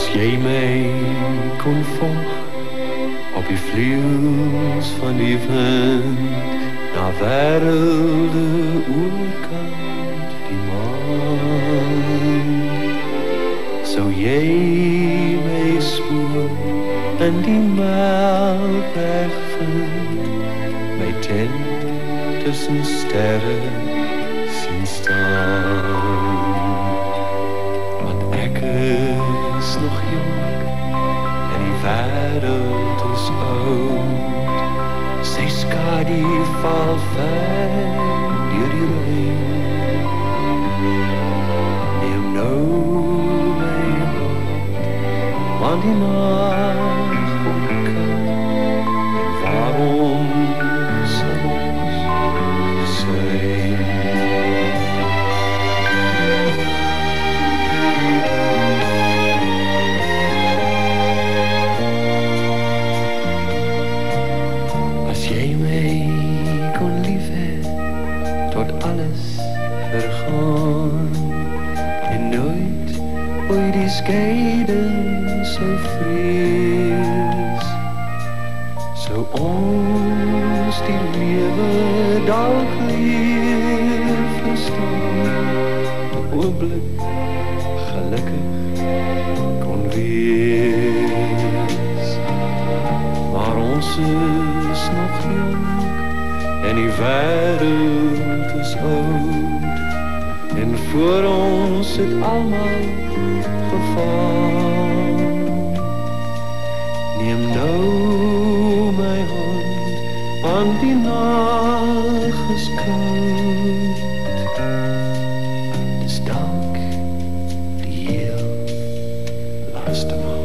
As jy my kon volg op die vleuels van die wind na wêrelde oorkant die maan, sou jy my spoor in die Melkweg vind, my tent tussen sterre sien staan. Want ek is nog jong en die wêreld is oud, sy skadu val ver deur die reën. Neem nou my hand, want die nag word koud, en waarom sal ons sein? As jy my kon lief hê tot alles vergaan en nooit ooit die skeiding sou vrees, sou ons die lewe dalk leer verstaan, 'n oomblik gelukkig kon wees. Maar ons is nog jong en die wêreld is oud, en voor ons het almal geval. Neem nou my hand, want die nag is koud. Dis dalk die heel laaste maal.